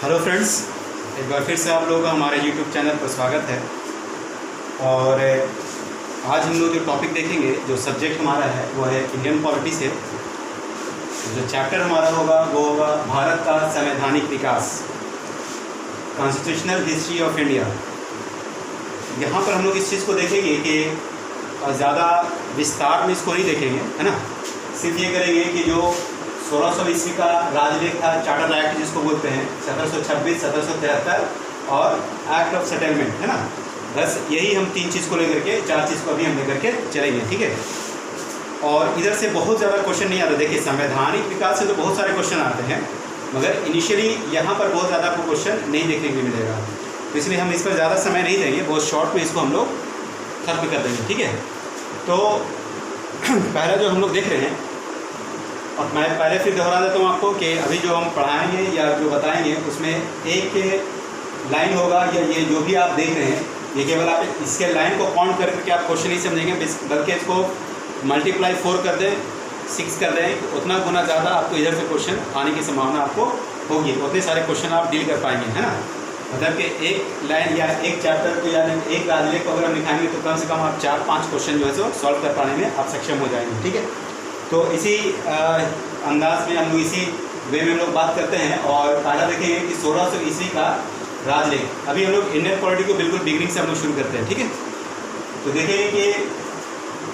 Hello friends, एक बार फिर से आप लोगों का हमारे यूट्यूब चैनल पर स्वागत है। और आज हम लोग जो टॉपिक देखेंगे, जो सब्जेक्ट हमारा है वो है इंडियन पॉलिटी से। जो चैप्टर हमारा होगा वो होगा भारत का संवैधानिक विकास, कॉन्स्टिट्यूशनल हिस्ट्री ऑफ इंडिया। यहाँ पर हम लोग इस चीज़ को देखेंगे कि ज़्यादा विस्तार में इसको नहीं देखेंगे, है ना। सिर्फ ये करेंगे कि जो 1600 ईस्वी का राजलेख था, चार्टर एक्ट जिसको बोलते हैं, 1726, 1773 और एक्ट ऑफ सेटलमेंट, है ना। बस यही हम तीन चीज़ को लेकर के, चार चीज़ को अभी हम लेकर के चलेंगे, ठीक है। और इधर से बहुत ज़्यादा क्वेश्चन नहीं आता। देखिए, संवैधानिक विकास से तो बहुत सारे क्वेश्चन आते हैं, मगर इनिशियली यहाँ पर बहुत ज़्यादा आपको क्वेश्चन नहीं देखने को मिलेगा। तो इसलिए हम इस पर ज़्यादा समय नहीं देंगे, बहुत शॉर्ट में इसको हम लोग खत्म कर देंगे, ठीक है। तो पहला जो हम लोग देख रहे हैं, और मैं पहले फिर दोहरा देता हूँ आपको कि अभी जो हम पढ़ाएंगे या जो बताएंगे उसमें एक लाइन होगा, या ये जो भी आप देख रहे हैं ये केवल आप इसके लाइन को काउंट करके आप क्वेश्चन नहीं समझेंगे, बल्कि इसको मल्टीप्लाई 4 कर दें, 6 कर दें, उतना गुना ज़्यादा आपको इधर से क्वेश्चन आने की संभावना आपको होगी, उतने सारे क्वेश्चन आप डील कर पाएंगे, है ना। मतलब कि एक लाइन या एक चैप्टर को या एक राजलेख को अगर हम लिखाएंगे तो कम से कम आप 4-5 क्वेश्चन जो है सो सॉल्व कर पाने में आप सक्षम हो जाएंगे, ठीक है। तो इसी अंदाज में हम लोग इसी वे में हम लोग बात करते हैं। और पहला देखेंगे कि 1600 ईस्वी का राजलेख। अभी हम लोग इंडियन पॉलिटी को बिल्कुल बिगनिंग से हम लोग शुरू करते हैं, ठीक है। तो देखेंगे कि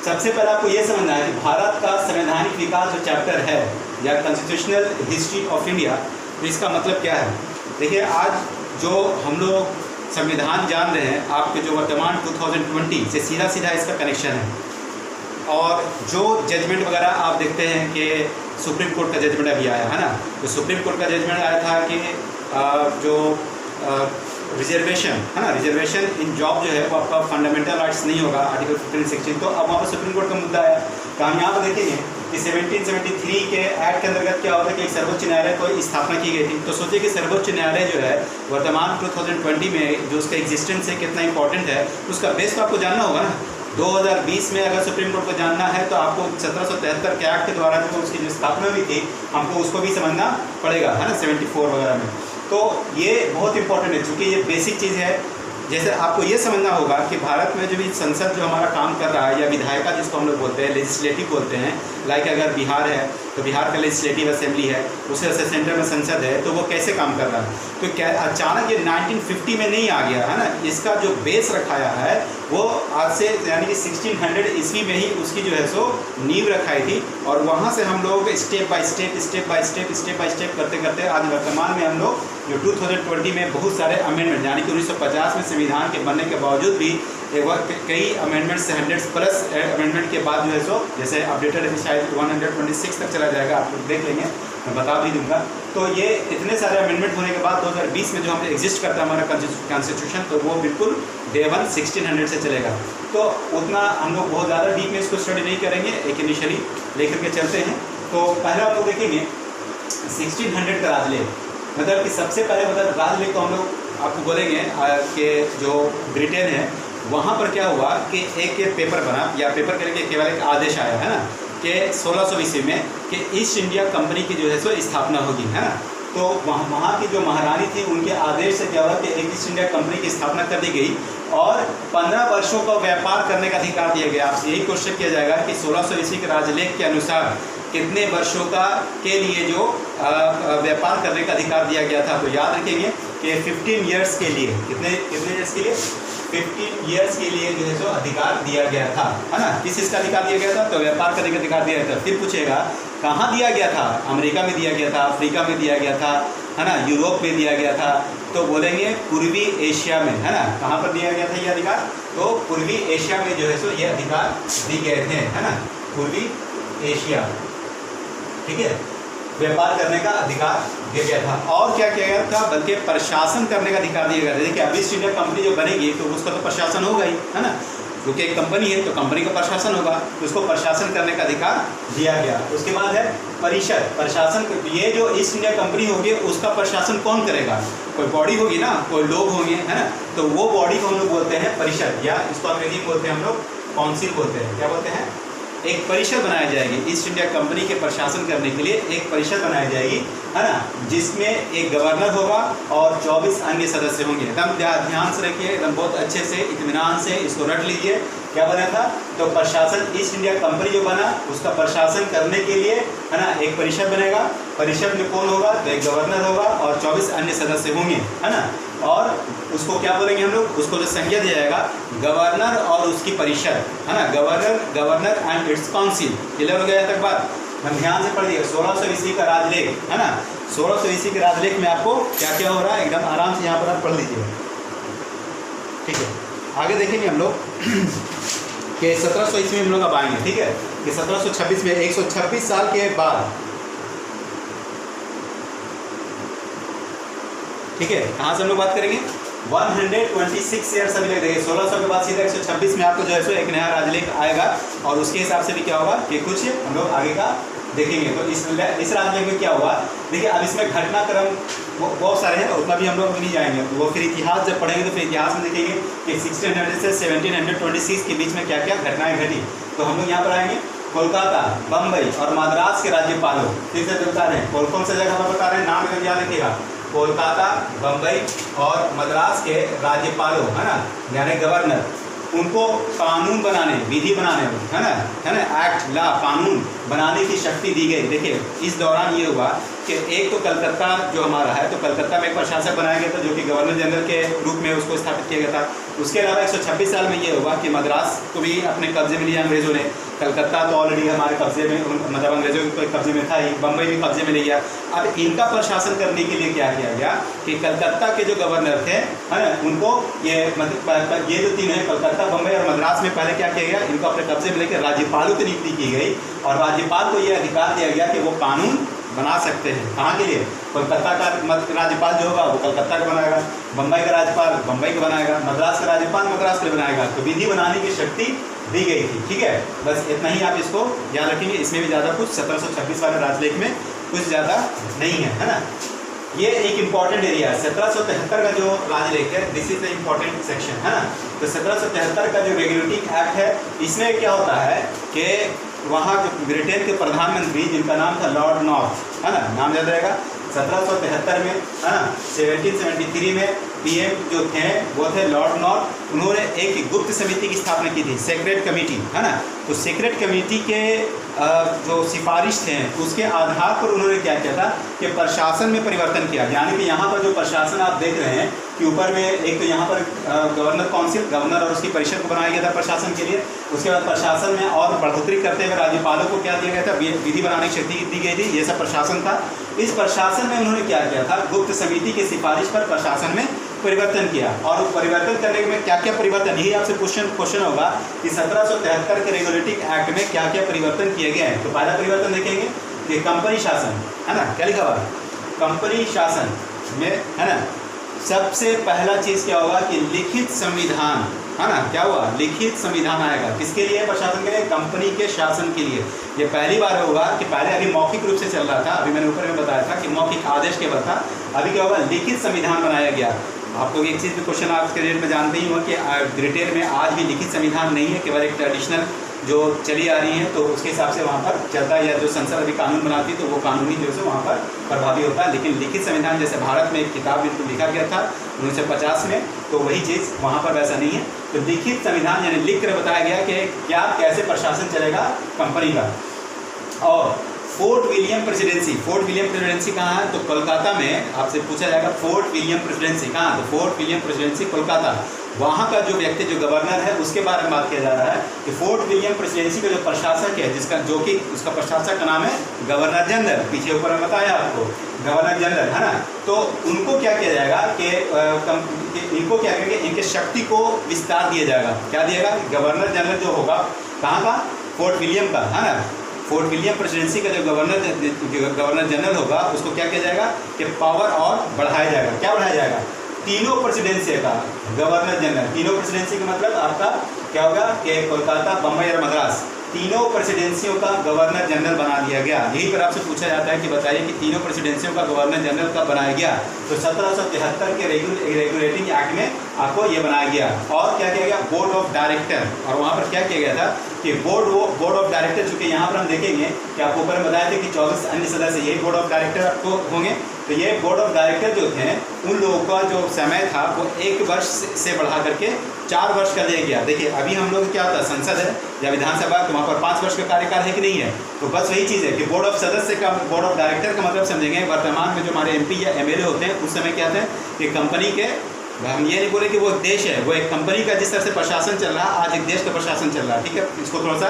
सबसे पहले आपको ये समझना है कि भारत का संवैधानिक विकास जो चैप्टर है, या कॉन्स्टिट्यूशनल हिस्ट्री ऑफ इंडिया, तो इसका मतलब क्या है। देखिए, आज जो हम लोग संविधान जान रहे हैं, आपके जो वर्तमान 2020 से सीधा सीधा इसका कनेक्शन है। और जो जजमेंट वगैरह आप देखते हैं कि सुप्रीम कोर्ट का जजमेंट अभी आया है ना, तो सुप्रीम कोर्ट का जजमेंट आया था कि जो रिजर्वेशन है ना, रिजर्वेशन इन जॉब जो है वो आपका फंडामेंटल राइट्स नहीं होगा, आर्टिकल 15-16। तो अब वहाँ पर सुप्रीम कोर्ट का मुद्दा आया। तो हम यहाँ पर देखेंगे कि 1773 के एक्ट के अंतर्गत क्या होता है कि एक सर्वोच्च न्यायालय को स्थापना की गई थी। तो सोचिए कि सर्वोच्च न्यायालय जो है वर्तमान 2020 में जो उसका एग्जिस्टेंस है कितना इंपॉर्टेंट है, उसका बेस तो आपको जानना होगा ना। 2020 में अगर सुप्रीम कोर्ट को जानना है तो आपको 1773 के एक्ट के द्वारा जो उसकी जो स्थापना हुई थी, हमको उसको भी समझना पड़ेगा, है ना, 74 वगैरह में। तो ये बहुत इंपॉर्टेंट है, चूँकि ये बेसिक चीज़ है। जैसे आपको ये समझना होगा कि भारत में जो भी संसद जो हमारा काम कर रहा है, या विधायिका जिसको हम लोग बोलते हैं, लेजिस्लेटिव बोलते हैं, लाइक अगर बिहार है तो बिहार का लेजिस्लेटिव असेंबली है, उसे सेंटर में संसद है, तो वो कैसे काम कर रहा है। तो क्या अचानक ये 1950 में नहीं आ गया, है ना। इसका जो बेस रखाया है वो आज से यानी कि 1600 ईस्वी में ही उसकी जो है सो नींव रखाई थी। और वहाँ से हम लोग स्टेप बाय स्टेप करते करते आज वर्तमान में हम लोग जो 2020 में बहुत सारे अमेंडमेंट, यानी कि 1950 में संविधान के बनने के बावजूद भी कई अमेंडमेंट्स, 100+ अमेंडमेंट के बाद जो है सो, जैसे अपडेटेड है शायद 126 तक चला जाएगा, आप लोग देख लेंगे, मैं बता भी दूंगा। तो ये इतने सारे अमेंडमेंट होने के बाद 2020 में जो हम एग्जिस्ट करता है हमारा कॉन्स्टिट्यूशन, तो वो बिल्कुल डे 1 1600 से चलेगा। तो उतना हम लोग बहुत ज़्यादा डीप में इसको स्टडी नहीं करेंगे, एक इनिशियली लेकर के चलते हैं। तो पहले हम लोग देखेंगे 1600 का राजलेख। मतलब कि सबसे पहले मतलब राजलेख को हम लोग आपको बोलेंगे कि जो ब्रिटेन है वहाँ पर क्या हुआ कि एक पेपर बना, या पेपर करके केवल एक आदेश आया, है ना, कि 1600 ईस्वी में कि ईस्ट इंडिया कंपनी की जो है सो स्थापना होगी, है ना। तो वहाँ की जो महारानी थी उनके आदेश से क्या हुआ कि एक ईस्ट इंडिया कंपनी की स्थापना कर दी गई, और 15 वर्षों का व्यापार करने का अधिकार दिया गया। आपसे यही क्वेश्चन किया जाएगा कि 1600 ईस्वी के राजलेख के अनुसार कितने वर्षों का के लिए जो व्यापार करने का अधिकार दिया गया था। तो याद रखेंगे कि 15 ईयर्स के लिए, कितने ईयर्स के लिए, 15 ईयर्स के लिए जो है सो अधिकार दिया गया था, है ना। किस चीज़ का अधिकार दिया गया था, तो व्यापार करने का अधिकार दिया गया था। फिर पूछेगा कहाँ दिया गया था, अमेरिका में दिया गया था, अफ्रीका में दिया गया था, है ना, यूरोप में दिया गया था। तो बोलेंगे पूर्वी एशिया में, है ना। कहाँ पर दिया गया था ये अधिकार, तो पूर्वी एशिया में जो है सो ये अधिकार दिए गए थे, है ना, पूर्वी एशिया, ठीक है। व्यापार करने का अधिकार दिया गया था। और क्या किया गया था, बल्कि प्रशासन करने का अधिकार दिया गया था। देखिए, अब ईस्ट इंडिया कंपनी जो बनेगी तो उसका तो प्रशासन होगा ही, है ना, क्योंकि एक कंपनी है तो कंपनी का प्रशासन होगा, तो उसको प्रशासन करने का अधिकार दिया गया। उसके बाद है परिषद, प्रशासन। ये जो ईस्ट इंडिया कंपनी होगी उसका प्रशासन कौन करेगा, कोई बॉडी होगी ना, कोई लोग होंगे, है ना। तो वो बॉडी को हम लोग बोलते हैं परिषद, या इसको अंग्रेजी में बोलते हैं हम लोग काउंसिल बोलते हैं। क्या बोलते हैं, एक परिषद बनाई जाएगी, ईस्ट इंडिया कंपनी के प्रशासन करने के लिए एक परिषद बनाई जाएगी, है ना, जिसमें एक गवर्नर होगा और 24 अन्य सदस्य होंगे। एकदम ध्यान से रखिए, एकदम बहुत अच्छे से इत्मीनान से इसको रट लीजिए। क्या बना था? तो प्रशासन, ईस्ट इंडिया कंपनी जो बना उसका प्रशासन करने के लिए, है ना, एक परिषद बनेगा। परिषद में कौन होगा? तो एक गवर्नर होगा और 24 अन्य सदस्य होंगे, है ना। और उसको क्या बोलेंगे हम लोग? उसको जो संज्ञा दिया जाएगा गवर्नर और उसकी परिषद, है ना, governor and it's council. Clear हो गया तक बात? हम ध्यान से पढ़िए। 1600 ईस्वी का राजलेख, है ना, 1600 ईस्वी के राजलेख में आपको क्या क्या हो रहा है एकदम आराम से यहाँ पर आप पढ़ लीजिए। ठीक है, आगे देखेंगे हम लोग कि 1700 ईस्वी में हम लोग अब आएंगे। ठीक है, कि 1726 में 126 साल के बाद, ठीक है, कहाँ से हम लोग बात करेंगे? 126 ईयर्स अभी लग देंगे। 1600 के बाद सीधा 126 में आपको जो है सो एक नया राजलेख आएगा और उसके हिसाब से भी क्या होगा कि कुछ हम लोग आगे का देखेंगे। तो इस राजलेख में क्या हुआ देखिए। अब इसमें घटनाक्रम बहुत सारे हैं, उतना भी हम लोग नहीं जाएंगे। वो फिर इतिहास जब पढ़ेंगे तो फिर इतिहास में देखेंगे कि 1600 से 1726 के बीच में क्या क्या घटनाएं घटी। तो हम लोग यहाँ पर आएंगे कोलकाता, बम्बई और मद्रास के राज्यपालों, फिर से बता रहे हैं कौन से जगह पर बता रहे हैं, नाम एकदम याद रखिएगा। कोलकाता, बम्बई और मद्रास के राज्यपालों, है ना, यानी गवर्नर, उनको कानून बनाने, विधि बनाने, है ना, एक्ट, लॉ, कानून बनाने की शक्ति दी गई। देखिए इस दौरान ये हुआ कि एक तो कलकत्ता जो हमारा है, तो कलकत्ता में एक प्रशासक बनाया गया था जो कि गवर्नर जनरल के रूप में उसको स्थापित किया गया था। उसके अलावा 126 साल में ये हुआ कि मद्रास को भी अपने कब्जे में लिया अंग्रेज़ों ने। कलकत्ता तो ऑलरेडी हमारे कब्जे में, मतलब अंग्रेज़ों के कब्जे में था ही। बम्बई भी कब्जे में ले गया। अब इनका प्रशासन करने के लिए क्या किया गया कि कलकत्ता के जो गवर्नर थे, है ना, उनको ये मतलब ये जो तीन है, कलकत्ता, बम्बई और मद्रास में पहले क्या किया गया, इनको अपने कब्जे में लेकर राज्यपालों की नियुक्ति की गई और राज्यपाल को ये अधिकार दिया गया कि वो कानून बना सकते हैं। कहाँ के लिए? कोलकाता का राज्यपाल जो होगा वो कलकत्ता का बनाएगा, बम्बई का राज्यपाल बम्बई का बनाएगा, मद्रास का राज्यपाल मद्रास का बनाएगा। तो विधि बनाने की शक्ति दी गई थी। ठीक है, बस इतना ही आप इसको याद रखेंगे। इसमें भी ज़्यादा कुछ 1726 वाले राजलेख में कुछ ज़्यादा नहीं है, है ना। ये एक इम्पॉर्टेंट एरिया है। 1773 का जो राजलेख है, this is the important section, है ना। तो 1773 का जो रेगुलेटिंग एक्ट है, इसमें क्या होता है कि वहाँ जो ब्रिटेन के प्रधानमंत्री, जिनका नाम था लॉर्ड नॉर्थ, है ना, नाम याद रहेगा, 1773 में, है ना, 1773 में पीएम जो थे वो थे लॉर्ड नॉर्थ। उन्होंने एक गुप्त समिति की स्थापना की थी, सेक्रेट कमेटी, है ना। तो सेक्रेट कमेटी के जो सिफारिश थे उसके आधार पर उन्होंने क्या किया था कि प्रशासन में परिवर्तन किया। यानी कि यहाँ पर जो प्रशासन आप देख रहे हैं कि ऊपर में एक तो यहाँ पर गवर्नर काउंसिल, गवर्नर और उसकी परिषद को बनाया गया था प्रशासन के लिए। उसके बाद प्रशासन में और बढ़ोतरी करते हुए राज्यपालों को क्या दिया गया था, विधि बनाने की शक्ति दी गई थी। ये सब प्रशासन था। इस प्रशासन में उन्होंने क्या किया था, गुप्त समिति की सिफारिश पर प्रशासन में परिवर्तन किया। और परिवर्तन करने में क्या क्या परिवर्तन, यही आपसे क्वेश्चन होगा कि 1773 के रेगुलेटिंग एक्ट में क्या क्या परिवर्तन किए गए हैं। तो पहला परिवर्तन देखेंगे कि कंपनी शासन, है ना, क्या लिखा हुआ, कंपनी शासन में, है ना, सबसे पहला चीज़ क्या होगा कि लिखित संविधान, है ना, क्या हुआ, लिखित संविधान आएगा। किसके लिए? प्रशासन के लिए, कंपनी के शासन के लिए। ये पहली बार होगा कि पहले अभी मौखिक रूप से चल रहा था, अभी मैंने ऊपर में बताया था कि मौखिक आदेश केवल था। अभी क्या होगा, लिखित संविधान बनाया गया। आपको एक चीज़ भी क्वेश्चन आज के डेट में जानते ही हो कि ब्रिटेन में आज भी लिखित संविधान नहीं है, केवल एक ट्रेडिशनल जो चली आ रही है तो उसके हिसाब से वहाँ पर चलता है, या जो संसद अभी कानून बनाती है तो वो कानूनी जो है वहाँ पर प्रभावी होता है। लेकिन लिखित संविधान जैसे भारत में एक किताब बिल्कुल लिखा गया था 1950 में, तो वही चीज़ वहाँ पर वैसा नहीं है। तो लिखित संविधान यानी लिख कर बताया गया कि क्या कैसे प्रशासन चलेगा कंपनी का। और fort William presidency, fort William presidency कहाँ है? तो कोलकाता में। आपसे पूछा जाएगा फोर्ट विलियम प्रेसिडेंसी कहाँ? तो फोर्ट विलियम प्रेसिडेंसी कोलकाता। वहाँ का जो व्यक्ति, जो गवर्नर है, उसके बारे में बात किया जा रहा है कि फोर्ट विलियम प्रेसिडेंसी का जो प्रशासक है, जिसका जो कि उसका प्रशासक का नाम है गवर्नर जनरल। पीछे ऊपर में बताया आपको गवर्नर जनरल, है ना। तो उनको क्या किया जाएगा कि इनको क्या करेंगे, इनके शक्ति को विस्तार दिया जाएगा। क्या दिएगा? गवर्नर जनरल जो होगा कहाँ का? फोर्ट विलियम का, है ना। फोर्ट विलियम प्रेसिडेंसी का जो गवर्नर जनरल होगा उसको क्या किया जाएगा कि पावर और बढ़ाया जाएगा। क्या बढ़ाया जाएगा? तीनों प्रेसिडेंसी का गवर्नर जनरल, तीनों प्रेसिडेंसी का मतलब आपका क्या होगा कि कोलकाता, बम्बई और मद्रास, तीनों प्रेसिडेंसियों का गवर्नर जनरल बना दिया गया। यही पर आपसे पूछा जाता है कि बताइए कि तीनों प्रेसिडेंसियों का गवर्नर जनरल कब बनाया गया? तो 1773 के रेगुलेटिंग एक्ट में आपको ये बनाया गया। और क्या किया गया, बोर्ड ऑफ डायरेक्टर, और वहाँ पर क्या किया गया था कि बोर्ड ऑफ डायरेक्टर, चूँकि यहाँ पर हम देखेंगे कि आपको ऊपर बताया था कि 24 अन्य सदस्य यही बोर्ड ऑफ डायरेक्टर आपको होंगे। तो ये बोर्ड ऑफ डायरेक्टर जो थे उन लोगों का जो समय था वो 1 वर्ष से बढ़ा करके 4 वर्ष कर दिया गया। देखिए अभी हम लोग क्या होता है, संसद है या विधानसभा, तो वहाँ पर 5 वर्ष का कार्यकाल है कि नहीं है, तो बस वही चीज़ है कि बोर्ड ऑफ सदस्य का, बोर्ड ऑफ डायरेक्टर का मतलब समझेंगे वर्तमान में जो हमारे MP या MLA होते हैं उस समय क्या होते हैं कि कंपनी के, हम ये नहीं बोले कि वो एक देश है, वो एक कंपनी का जिस तरह से प्रशासन चल रहा है आज एक देश का प्रशासन चल रहा है, ठीक है। इसको थोड़ा सा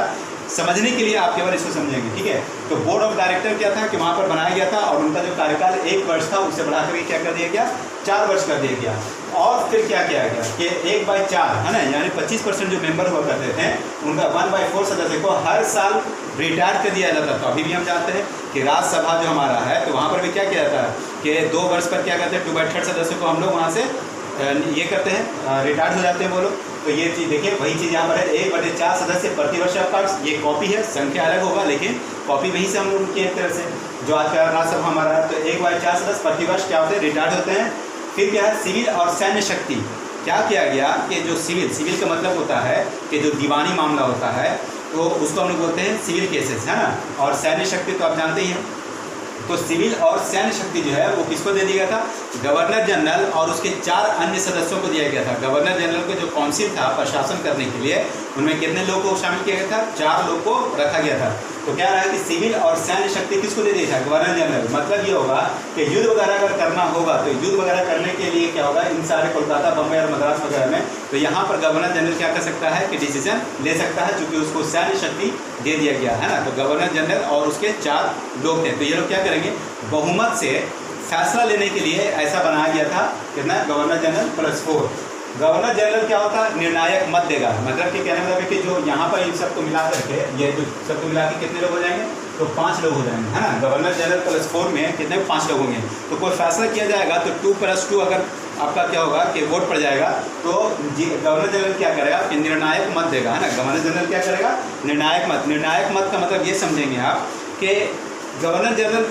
समझने के लिए आप केवल इसको समझेंगे, ठीक है। तो बोर्ड ऑफ डायरेक्टर क्या था कि वहाँ पर बनाया गया था और उनका जो कार्यकाल 1 वर्ष था उससे बढ़ा करके क्या कर दिया गया, 4 वर्ष कर दिया गया। और फिर क्या किया गया कि 1/4 है ना, यानी 25% जो मेंबर हुआ करते थे उनका 1/4 सदस्य को हर साल रिटायर कर दिया जाता था। अभी भी हम जानते हैं कि राज्यसभा जो हमारा है तो वहाँ पर भी क्या किया जाता है कि 2 वर्ष पर क्या करते हैं 2/3 सदस्य को हम लोग वहाँ से ये करते हैं, रिटायर्ड हो जाते हैं वो लोग। तो ये चीज़ देखिए, वही चीज़ यहाँ पर है, 1/4 सदस्य प्रतिवर्ष आपका, ये कॉपी है, संख्या अलग होगा लेकिन कॉपी वहीं से हम लोग की एक तरह से जो आज का राज्यसभा हमारा है। तो 1/4 सदस्य प्रतिवर्ष क्या होते हैं, रिटायर्ड होते हैं। फिर क्या है, सिविल और सैन्य शक्ति। क्या किया गया कि जो सिविल का मतलब होता है कि जो दीवानी मामला होता है तो उसको हम लोग बोलते हैं सिविल केसेस, है ना। और सैन्य शक्ति तो आप जानते ही हैं। तो सिविल और सैन्य शक्ति जो है वो किसको दे दिया गया था, गवर्नर जनरल और उसके 4 अन्य सदस्यों को दिया गया था। गवर्नर जनरल का जो काउंसिल था प्रशासन करने के लिए, उनमें कितने लोगों को शामिल किया गया था, 4 लोग को रखा गया था। तो क्या रहा कि सिविल और सैन्य शक्ति किसको दे दिया था, गवर्नर जनरल। मतलब ये होगा कि युद्ध वगैरह अगर करना होगा तो युद्ध वगैरह करने के लिए क्या होगा, इन सारे कोलकाता, बम्बई और मद्रास वगैरह में, तो यहाँ पर गवर्नर जनरल क्या कर सकता है कि डिसीजन ले सकता है, चूँकि उसको सैन्य शक्ति दे दिया गया है ना। तो गवर्नर जनरल और उसके 4 लोग थे। तो ये लोग क्या करेंगे, बहुमत से फैसला लेने के लिए ऐसा बनाया गया था, कितना, गवर्नर जनरल +4। गवर्नर जनरल क्या होता है, निर्णायक मत देगा। मतलब कि कहने मतलब है कि जो यहाँ पर इन सबको मिला करके, ये जो सबको मिला के कितने लोग हो जाएंगे, तो 5 लोग हो जाएंगे, है ना। गवर्नर जनरल +4 में कितने, 5 लोग होंगे। तो कोई फैसला किया जाएगा तो 2+2 अगर आपका क्या होगा कि वोट पड़ जाएगा तो गवर्नर जनरल क्या करेगा कि निर्णायक मत देगा, है ना। गवर्नर जनरल क्या करेगा, निर्णायक मत। निर्णायक मत का मतलब ये समझेंगे आप कि गवर्नर जनरल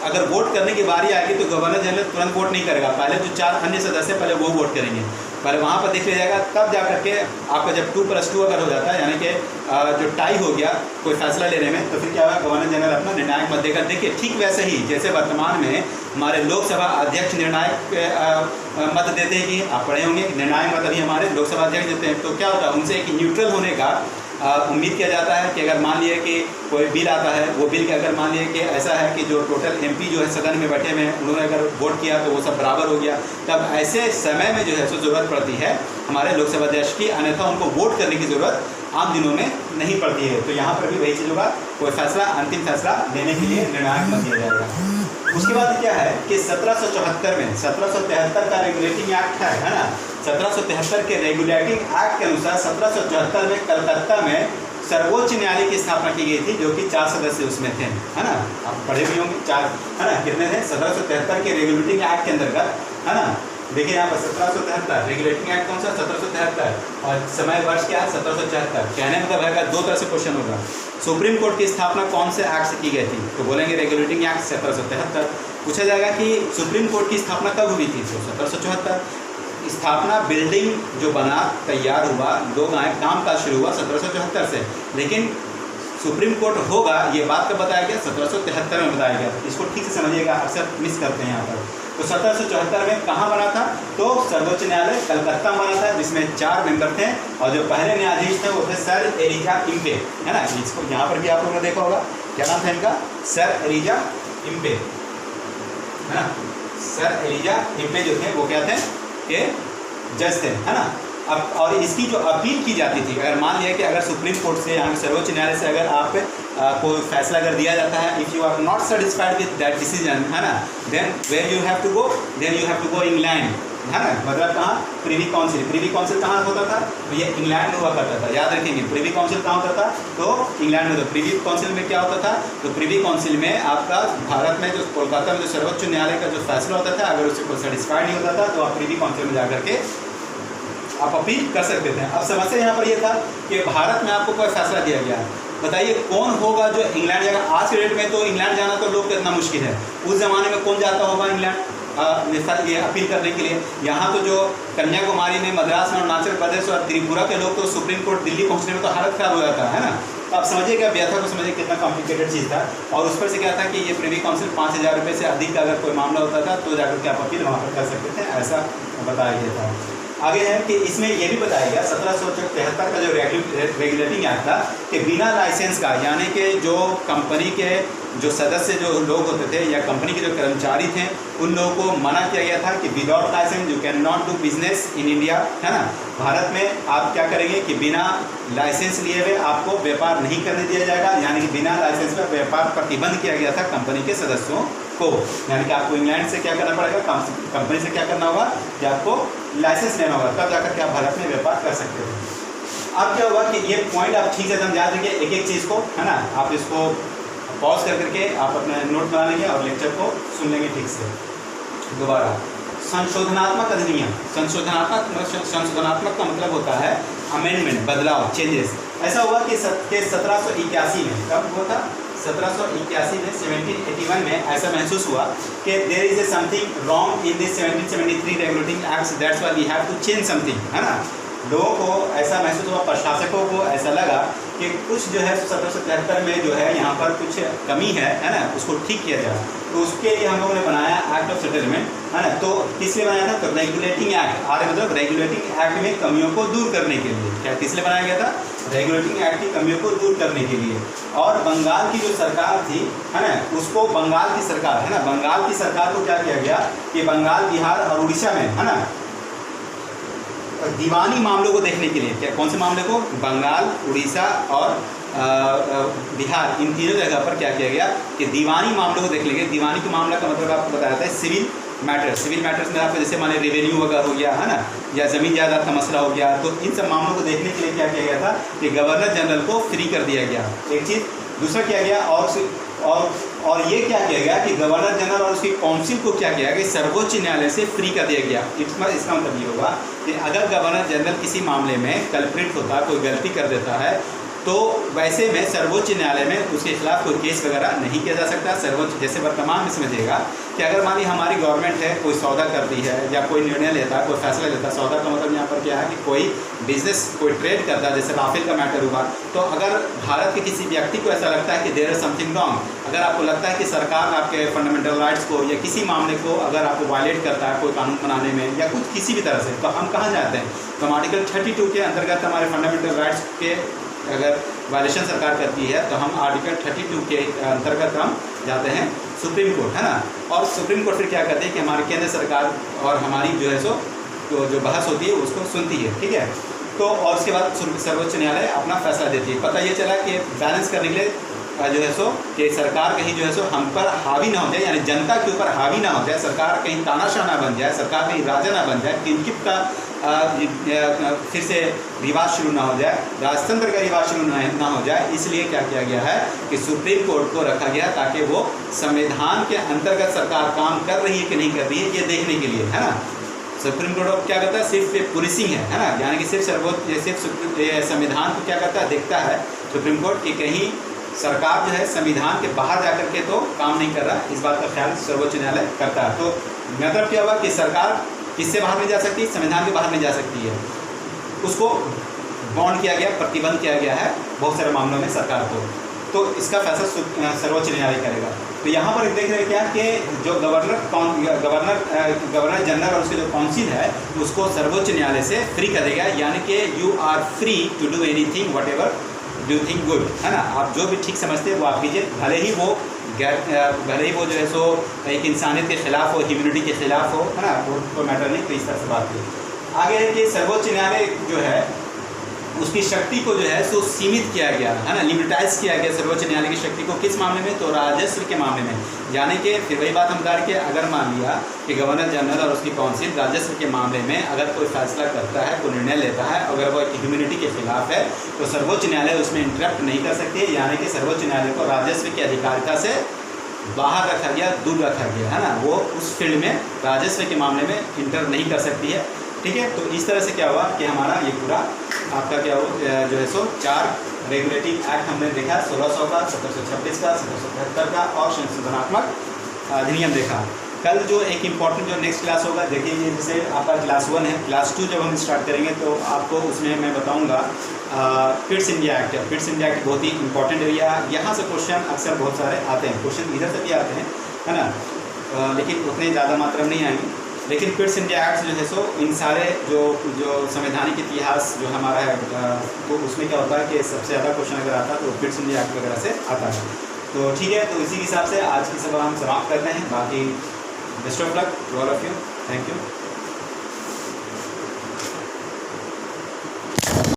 अगर वोट करने की बारी आएगी तो गवर्नर जनरल तुरंत वोट नहीं करेगा, पहले जो 4 अन्य सदस्य पहले वो वोट करेंगे, पहले वहाँ पर देख लिया जाएगा, तब जा करके आपका जब 2+2 अगर हो जाता है, यानी कि जो टाई हो गया कोई फैसला लेने में, तो फिर क्या होगा, गवर्नर जनरल अपना निर्णायक मत देगा। देखिए ठीक वैसे ही जैसे वर्तमान में हमारे लोकसभा अध्यक्ष निर्णायक मत देते हैं, कि आप पढ़े होंगे, निर्णायक मत अभी हमारे लोकसभा अध्यक्ष देते हैं। तो क्या होता है, उनसे एक न्यूट्रल होने का उम्मीद किया जाता है कि अगर मान लिया कि कोई बिल आता है, वो बिल के अगर मान लिया कि ऐसा है कि जो टोटल MP जो है सदन में बैठे हुए हैं उन्होंने अगर वोट किया तो वो सब बराबर हो गया, तब ऐसे समय में जो है सो ज़रूरत पड़ती है हमारे लोकसभा अध्यक्ष की, अन्यथा उनको वोट करने की ज़रूरत आम दिनों में नहीं पड़ती है। तो यहाँ पर भी वही चीज़ होगा, कोई फैसला, अंतिम फैसला लेने के लिए निर्णायक मत दिया जाएगा। उसके बाद क्या है कि 1774 में, 1773 का रेगुलेटिंग एक्ट है ना। 1773 के रेगुलेटिंग एक्ट के अनुसार 1774 में कलकत्ता में सर्वोच्च न्यायालय की स्थापना की गई थी, जो कि 4 सदस्य उसमें थे, है ना। आप पढ़े भी होंगे 4, है ना। कितने थे, 1773 के रेगुलेटिंग एक्ट के अंतर्गत, है ना। देखिए यहाँ पर 1773 रेगुलेटिंग एक्ट कौन सा, 1773, और समय वर्ष क्या है, 1774। कहने मतलब है 2 तरह से क्वेश्चन होगा। सुप्रीम कोर्ट की स्थापना कौन से एक्ट से की गई थी, तो बोलेंगे रेगुलेटिंग एक्ट 1773। पूछा जाएगा कि सुप्रीम कोर्ट की स्थापना कब हुई थी, तो 1774। स्थापना बिल्डिंग जो बना, तैयार हुआ, लोग आए, काम काज शुरू हुआ 1774 से, लेकिन सुप्रीम कोर्ट होगा ये बात कब बताया गया, 1773 में बताया गया। इसको ठीक से समझिएगा, अक्सर मिस करते हैं यहाँ पर। तो 1774 में कहाँ बना था, तो सर्वोच्च न्यायालय कलकत्ता में बना था, जिसमें 4 मेंबर थे, और जो पहले न्यायाधीश थे वो थे सर एलिजा इम्पे, है ना। इसको यहाँ पर भी आप लोगों ने देखा होगा, क्या नाम था इनका, सर एलिजा इम्पे, है ना। सर एलिजा इम्पे जो थे वो क्या थे, के जज थे, है ना। अब और इसकी जो अपील की जाती थी, अगर मान लिया कि अगर सुप्रीम कोर्ट से, यहाँ सर्वोच्च न्यायालय से अगर आप कोई फैसला अगर दिया जाता है, if you are not satisfied with that decision, है ना, then where you have to go, then you have to go England, है ना। मतलब कहाँ, प्रिवी काउंसिल। प्रिवी काउंसिल कहाँ होता था, तो ये इंग्लैंड में हुआ करता था, याद रखेंगे। प्रिवी काउंसिल कहाँ होता था, तो इंग्लैंड में। तो प्रिवी काउंसिल में क्या होता था, तो प्रिवी काउंसिल में आपका भारत में जो कोलकाता में जो सर्वोच्च न्यायालय का जो फैसला होता था, अगर उससे कोई सेटिस्फाइड नहीं होता था तो आप प्रिवी काउंसिल में जाकर के आप अपील कर सकते थे। अब समस्या यहाँ पर यह था कि भारत में आपको कोई फैसला दिया गया है, बताइए कौन होगा जो इंग्लैंड जाएगा। आज के डेट में तो इंग्लैंड जाना तो लोग कितना मुश्किल है, उस ज़माने में कौन जाता होगा इंग्लैंड। ये अपील करने के लिए। यहाँ तो जो कन्याकुमारी में, मद्रास में, अरुणाचल प्रदेश और त्रिपुरा के लोग तो सुप्रीम कोर्ट दिल्ली पहुँचने में तो हालत खराब हो जाता है ना। तो आप समझिएगा व्यथा को, समझिए कितना कॉम्प्लिकेटेड चीज़ था। और उस पर से क्या था कि ये प्रिवी काउंसिल 5,000 रुपये से अधिक का अगर कोई मामला होता था तो जाकर के आप अपील वहाँ पर कर सकते थे, ऐसा बताया गया था। आगे है कि इसमें ये भी बताया गया 1773 का जो रेगुलेटिंग एक्ट था कि बिना लाइसेंस का, यानी कि जो कंपनी के जो सदस्य जो लोग होते थे या कंपनी के जो कर्मचारी थे उन लोगों को मना किया गया था कि without license you can not do business in India, है ना। भारत में आप क्या करेंगे कि बिना लाइसेंस लिए हुए आपको व्यापार नहीं करने दिया जाएगा, यानी कि बिना लाइसेंस पर व्यापार प्रतिबंध किया गया था कंपनी के सदस्यों को। यानी कि आपको इंग्लैंड से क्या करना पड़ेगा, कंपनी से क्या करना होगा कि आपको लाइसेंस लेना होगा, तब जाकर के आप भारत में व्यापार कर सकते हो। अब क्या होगा कि ये पॉइंट आप ठीक से समझा देंगे एक एक चीज़ को, है ना। आप इसको पॉज कर करके आप अपना नोट बना लेंगे और लेक्चर को सुन लेंगे ठीक से। दोबारा, संशोधनात्मक अधिनियम, संशोधनात्मक का मतलब होता है अमेंडमेंट, बदलाव, चेंजेस। ऐसा हुआ कि 1781 में, कब हुआ था, 1781 में, 1781 में ऐसा महसूस हुआ कि there is a something wrong in this 1773 regulating acts, that's why we have to change something, है ना। लोगों को ऐसा महसूस हुआ, प्रशासकों को ऐसा लगा कि कुछ जो है 1773 में जो है यहाँ पर कुछ कमी है ना, उसको ठीक किया जाए। तो उसके लिए हम लोगों ने बनाया एक्ट ऑफ सेटलमेंट, है ना। तो किस लिए बनाया था, तो रेगुलेटिंग एक्ट, मतलब रेगुलेटिंग एक्ट में कमियों को दूर करने के लिए। क्या किस लिए बनाया गया था, रेगुलेटिंग एक्ट की कमियों को दूर करने के लिए। और बंगाल की जो सरकार थी, है ना, उसको बंगाल की सरकार, है ना, बंगाल की सरकार को क्या किया गया कि बंगाल, बिहार और उड़ीसा में, है ना, दीवानी मामलों को देखने के लिए, क्या कौन से मामले को, बंगाल, उड़ीसा और बिहार, इन तीनों जगह पर क्या किया गया कि दीवानी मामलों को देखने के लिए। दीवानी के मामला का मतलब आपको बताया था सिविल मैटर्स, सिविल मैटर्स में आपको जैसे मान लीजिए रेवेन्यू वगैरह हो गया, है ना, या ज़मीन जायदाद का मसला हो गया। तो इन सब मामलों को देखने के लिए क्या किया गया था कि गवर्नर जनरल को फ्री कर दिया गया, एक चीज़। दूसरा किया गया और ये क्या किया गया कि गवर्नर जनरल और उसकी काउंसिल को क्या किया कि सर्वोच्च न्यायालय से फ्री कर दिया गया। इसका मतलब ये होगा कि अगर गवर्नर जनरल किसी मामले में कल्प्रिट होता है, कोई गलती कर देता है, तो वैसे में सर्वोच्च न्यायालय में उसके खिलाफ कोई केस वगैरह नहीं किया जा सकता। सर्वोच्च, जैसे वर्तमान में समझिएगा कि अगर मान ली हमारी गवर्नमेंट है, कोई सौदा करती है या कोई निर्णय लेता है, कोई फैसला लेता है, सौदा का मतलब यहाँ पर क्या है कि कोई बिजनेस, कोई ट्रेड करता है, जैसे राफेल का मैटर हुआ। तो अगर भारत के किसी व्यक्ति को ऐसा लगता है कि देयर इज समथिंग रॉन्ग, अगर आपको लगता है कि सरकार आपके फंडामेंटल राइट्स को या किसी मामले को अगर आपको वायलेट करता है कोई कानून बनाने में या कुछ किसी भी तरह से, तो हम कहाँ जाते हैं, तो हम आर्टिकल 32 के अंतर्गत हमारे फंडामेंटल राइट्स के अगर वायलेशन सरकार करती है तो हम आर्टिकल 32 के अंतर्गत हम जाते हैं सुप्रीम कोर्ट, है ना। और सुप्रीम कोर्ट फिर क्या करते हैं कि हमारी केंद्र सरकार और हमारी जो है सो जो बहस होती है उसको सुनती है, ठीक है। तो और उसके बाद सर्वोच्च न्यायालय अपना फैसला देती है। पता ये चला कि बैलेंस करने के लिए जो है सो कि सरकार कहीं जो है सो हम पर हावी ना हो जाए, यानी जनता के ऊपर हावी ना हो जाए, सरकार कहीं तानाशाह ना बन जाए, सरकार कहीं राजा ना बन जाए, किनकिप का फिर से रिवाज शुरू ना हो जाए, राजतंत्र का रिवाज शुरू ना हो जाए। इसलिए क्या किया गया है कि सुप्रीम कोर्ट को रखा गया ताकि वो संविधान के अंतर्गत सरकार काम कर रही है कि नहीं कर रही है ये देखने के लिए, है ना। सुप्रीम कोर्ट क्या करता है, सिर्फ पुलिसिंग है ना, यानी कि सिर्फ संविधान को क्या करता है, देखता है सुप्रीम कोर्ट कि कहीं सरकार जो है संविधान के बाहर जाकर के तो काम नहीं कर रहा, इस बात का ख्याल सर्वोच्च न्यायालय करता है। तो मतलब क्या हुआ कि सरकार किससे बाहर नहीं जा सकती, संविधान के बाहर नहीं जा सकती है, उसको बॉन्ड किया गया, प्रतिबंध किया गया है बहुत सारे मामलों में सरकार को। तो इसका फैसला सर्वोच्च न्यायालय करेगा। तो यहाँ पर देख रहे हैं क्या कि जो गवर्नर जनरल और उसके जो काउंसिल है उसको सर्वोच्च न्यायालय से फ्री करेगा, यानी कि you are free to do anything what ever do think good, है ना। आप जो भी ठीक समझते हैं वो आप कीजिए, भले ही वो जो है सो एक इंसानियत के खिलाफ हो, ह्यूमैनिटी के खिलाफ हो, है ना, वो कोई मैटर नहीं। तो इस तरह से बात की आगे है कि सर्वोच्च न्यायालय जो है उसकी शक्ति को जो है सो सीमित किया गया, है ना, लिमिटाइज किया गया सर्वोच्च न्यायालय की शक्ति को। किस मामले में, तो राजस्व के मामले में। यानी कि फिर वही बात हम कर के अगर मान लिया कि गवर्नर जनरल और उसकी काउंसिल राजस्व के मामले में अगर कोई फैसला करता है, कोई निर्णय लेता है, अगर वो ह्यूमैनिटी के खिलाफ है, तो सर्वोच्च न्यायालय उसमें इंटरप्ट नहीं कर सकती है। यानी कि सर्वोच्च न्यायालय को राजस्व की अधिकारिता से बाहर रखा गया, दूर रखा गया, है ना। वो उस फील्ड में राजस्व के मामले में इंटर नहीं कर सकती है, ठीक है। तो इस तरह से क्या हुआ कि हमारा ये पूरा आपका क्या हो जो है सो 4 रेगुलेटिंग एक्ट हमने देखा, 1600 का, 1726 का, 1773 का और संशोधनात्मक अधिनियम देखा। कल जो एक इम्पॉर्टेंट जो नेक्स्ट क्लास होगा देखिए, जैसे आपका क्लास 1 है, क्लास 2 जब हम स्टार्ट करेंगे तो आपको उसमें मैं बताऊंगा fits India act. Fits India act बहुत ही इंपॉर्टेंट एरिया, यहाँ से क्वेश्चन अक्सर बहुत सारे आते हैं, क्वेश्चन इधर से भी आते हैं, है ना, लेकिन उतने ज़्यादा मात्रा में नहीं आएंगे। लेकिन फिट्स इंडिया एक्ट जो है सो इन सारे जो संवैधानिक इतिहास जो हमारा है तो उसमें क्या होता है कि सबसे ज़्यादा क्वेश्चन अगर आता है तो फिट्स इंडिया एक्ट वगैरह से आता है। तो ठीक है, तो इसी के हिसाब से आज की सभा हम समाप्त करते हैं। बाकी best of luck to all of you, thank you.